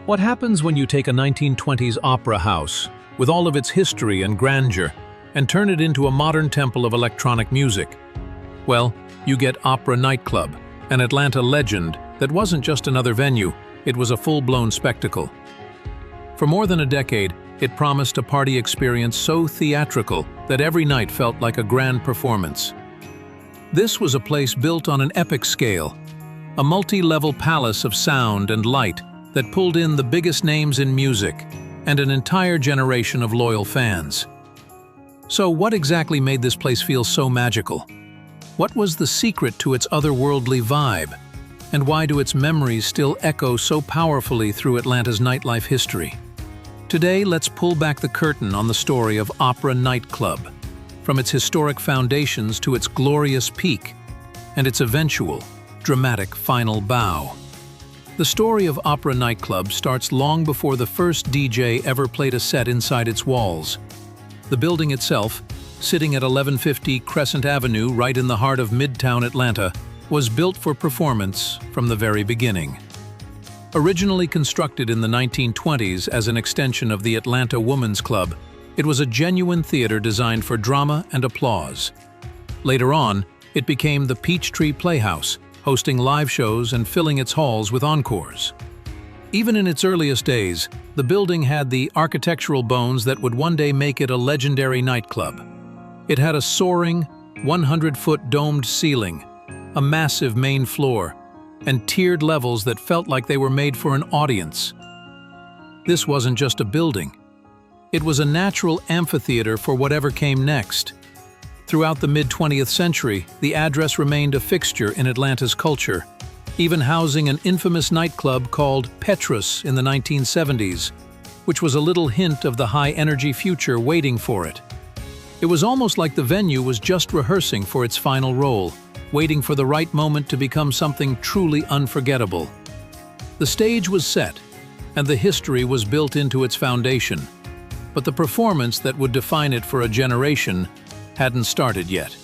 What happens when you take a 1920s opera house, with all of its history and grandeur, and turn it into a modern temple of electronic music? Well, you get Opera Nightclub, an Atlanta legend that wasn't just another venue, it was a full-blown spectacle. For more than a decade, it promised a party experience so theatrical that every night felt like a grand performance. This was a place built on an epic scale, a multi-level palace of sound and light that pulled in the biggest names in music and an entire generation of loyal fans. So what exactly made this place feel so magical? What was the secret to its otherworldly vibe? And why do its memories still echo so powerfully through Atlanta's nightlife history? Today, let's pull back the curtain on the story of Opera Nightclub, from its historic foundations to its glorious peak, and its eventual, dramatic final bow. The story of Opera Nightclub starts long before the first DJ ever played a set inside its walls. The building itself, sitting at 1150 Crescent Avenue right in the heart of Midtown Atlanta, was built for performance from the very beginning. Originally constructed in the 1920s as an extension of the Atlanta Women's Club, it was a genuine theater designed for drama and applause. Later on, it became the Peachtree Playhouse, hosting live shows and filling its halls with encores. Even in its earliest days, the building had the architectural bones that would one day make it a legendary nightclub. It had a soaring, 100-foot domed ceiling, a massive main floor, and tiered levels that felt like they were made for an audience. This wasn't just a building. It was a natural amphitheater for whatever came next. Throughout the mid-20th century, the address remained a fixture in Atlanta's culture, even housing an infamous nightclub called Petrus in the 1970s, which was a little hint of the high-energy future waiting for it. It was almost like the venue was just rehearsing for its final role, waiting for the right moment to become something truly unforgettable. The stage was set, and the history was built into its foundation, but the performance that would define it for a generation hadn't started yet.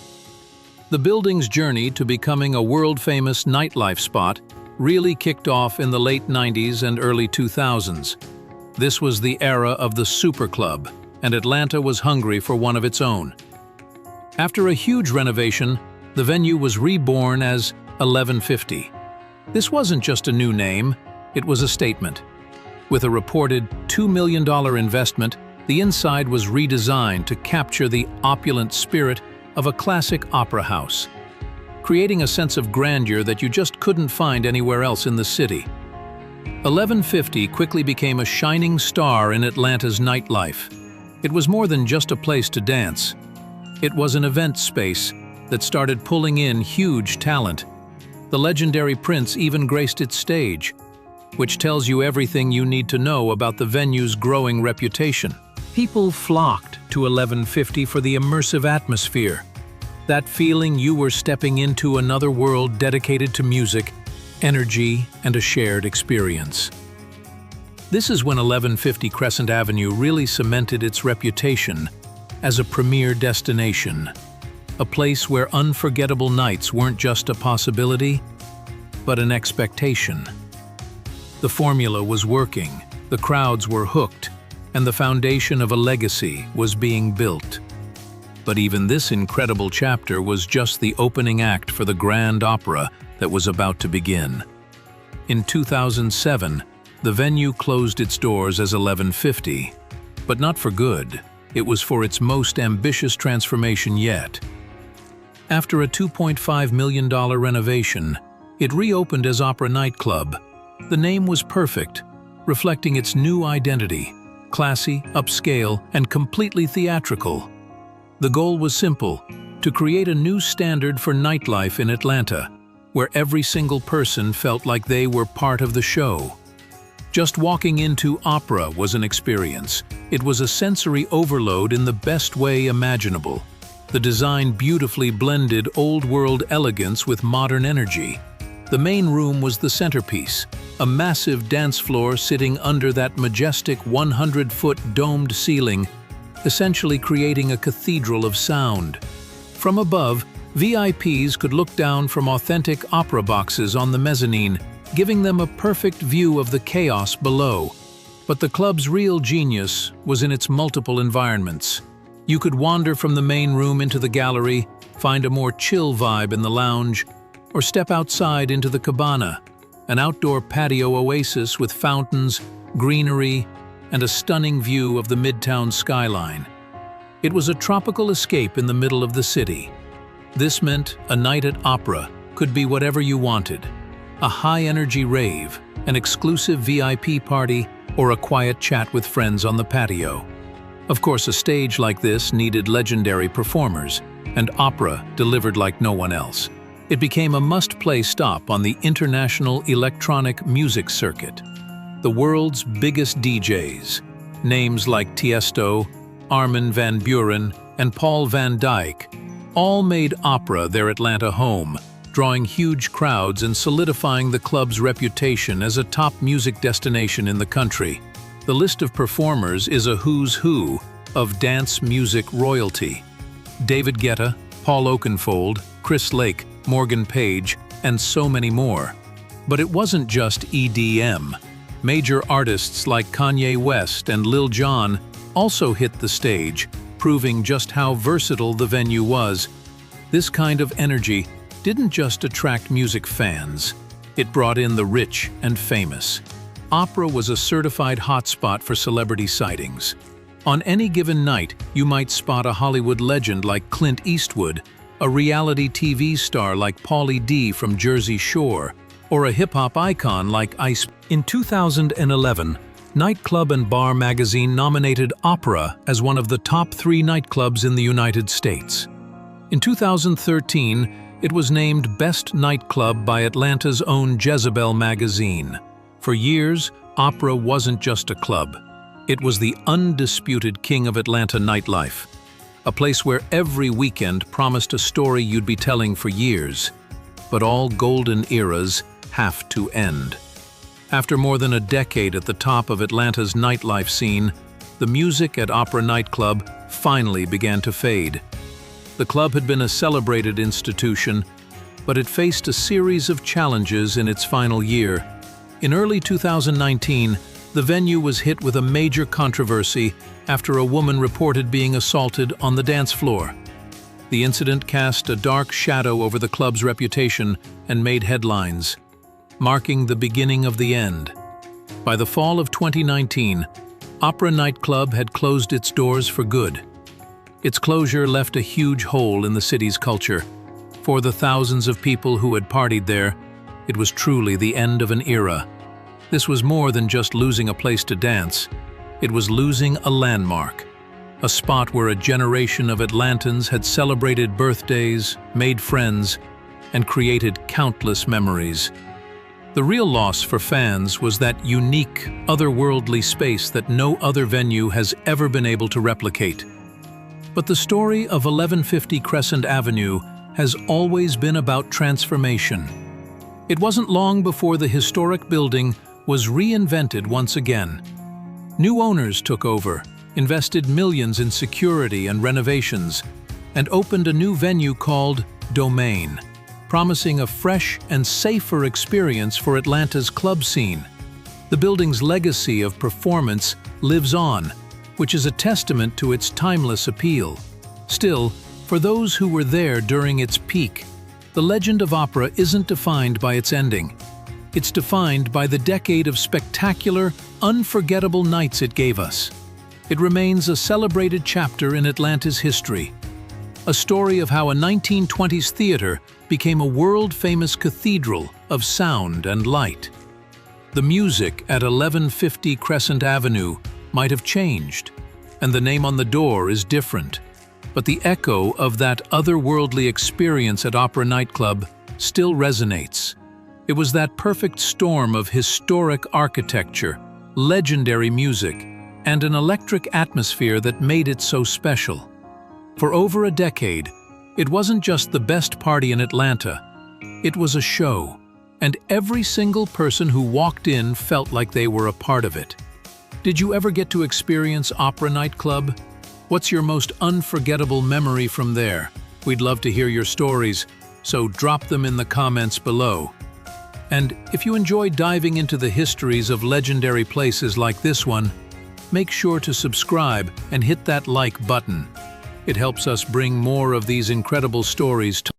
The building's journey to becoming a world-famous nightlife spot really kicked off in the late 90s and early 2000s. This was the era of the super club, and Atlanta was hungry for one of its own. After a huge renovation, the venue was reborn as 1150. This wasn't just a new name, it was a statement. With a reported $2 million investment, the inside was redesigned to capture the opulent spirit of a classic opera house, creating a sense of grandeur that you just couldn't find anywhere else in the city. 1150 quickly became a shining star in Atlanta's nightlife. It was more than just a place to dance. It was an event space that started pulling in huge talent. The legendary Prince even graced its stage, which tells you everything you need to know about the venue's growing reputation. People flocked to 1150 for the immersive atmosphere, that feeling you were stepping into another world dedicated to music, energy, and a shared experience. This is when 1150 Crescent Avenue really cemented its reputation as a premier destination, a place where unforgettable nights weren't just a possibility, but an expectation. The formula was working, the crowds were hooked, and the foundation of a legacy was being built. But even this incredible chapter was just the opening act for the grand opera that was about to begin. In 2007, the venue closed its doors as 1150, but not for good. It was for its most ambitious transformation yet. After a $2.5 million renovation, it reopened as Opera Nightclub. The name was perfect, reflecting its new identity: classy, upscale, and completely theatrical. The goal was simple: to create a new standard for nightlife in Atlanta, where every single person felt like they were part of the show. Just walking into opera was an experience. It was a sensory overload in the best way imaginable. The design beautifully blended old-world elegance with modern energy. The main room was the centerpiece, a massive dance floor sitting under that majestic 100-foot domed ceiling, essentially creating a cathedral of sound. From above, VIPs could look down from authentic opera boxes on the mezzanine, giving them a perfect view of the chaos below. But the club's real genius was in its multiple environments. You could wander from the main room into the gallery, find a more chill vibe in the lounge, or step outside into the cabana, an outdoor patio oasis with fountains, greenery, and a stunning view of the midtown skyline. It was a tropical escape in the middle of the city. This meant a night at opera could be whatever you wanted: a high-energy rave, an exclusive VIP party, or a quiet chat with friends on the patio. Of course, a stage like this needed legendary performers, and opera delivered like no one else. It became a must-play stop on the international electronic music circuit. The world's biggest DJs, names like Tiesto, Armin van Buuren, and Paul van Dyk, all made opera their Atlanta home, drawing huge crowds and solidifying the club's reputation as a top music destination in the country. The list of performers is a who's who of dance music royalty: David Guetta, Paul Oakenfold, Chris Lake, Morgan Page, and so many more. But it wasn't just EDM. Major artists like Kanye West and Lil Jon also hit the stage, proving just how versatile the venue was. This kind of energy didn't just attract music fans, it brought in the rich and famous. Opera was a certified hotspot for celebrity sightings. On any given night, you might spot a Hollywood legend like Clint Eastwood, a reality TV star like Pauly D from Jersey Shore, or a hip-hop icon like Ice. In 2011, Nightclub and Bar magazine nominated Opera as one of the top 3 nightclubs in the United States. In 2013, it was named Best Nightclub by Atlanta's own Jezebel magazine. For years, Opera wasn't just a club. It was the undisputed king of Atlanta nightlife, a place where every weekend promised a story you'd be telling for years. But all golden eras have to end. After more than a decade at the top of Atlanta's nightlife scene, the music at Opera Nightclub finally began to fade. The club had been a celebrated institution, but it faced a series of challenges in its final year. In early 2019, the venue was hit with a major controversy after a woman reported being assaulted on the dance floor. The incident cast a dark shadow over the club's reputation and made headlines, marking the beginning of the end. By the fall of 2019, Opera Nightclub had closed its doors for good. Its closure left a huge hole in the city's culture. For the thousands of people who had partied there, it was truly the end of an era. This was more than just losing a place to dance. It was losing a landmark, a spot where a generation of Atlantans had celebrated birthdays, made friends, and created countless memories. The real loss for fans was that unique, otherworldly space that no other venue has ever been able to replicate. But the story of 1150 Crescent Avenue has always been about transformation. It wasn't long before the historic building was reinvented once again. New owners took over, invested millions in security and renovations, and opened a new venue called Domain, promising a fresh and safer experience for Atlanta's club scene. The building's legacy of performance lives on, which is a testament to its timeless appeal. Still, for those who were there during its peak, the legend of opera isn't defined by its ending. It's defined by the decade of spectacular, unforgettable nights it gave us. It remains a celebrated chapter in Atlanta's history, a story of how a 1920s theater became a world-famous cathedral of sound and light. The music at 1150 Crescent Avenue might have changed, and the name on the door is different, but the echo of that otherworldly experience at Opera Nightclub still resonates. It was that perfect storm of historic architecture, legendary music, and an electric atmosphere that made it so special. For over a decade, it wasn't just the best party in Atlanta, it was a show, and every single person who walked in felt like they were a part of it. Did you ever get to experience Opera Nightclub? What's your most unforgettable memory from there? We'd love to hear your stories, so drop them in the comments below. And if you enjoy diving into the histories of legendary places like this one, make sure to subscribe and hit that like button. It helps us bring more of these incredible stories to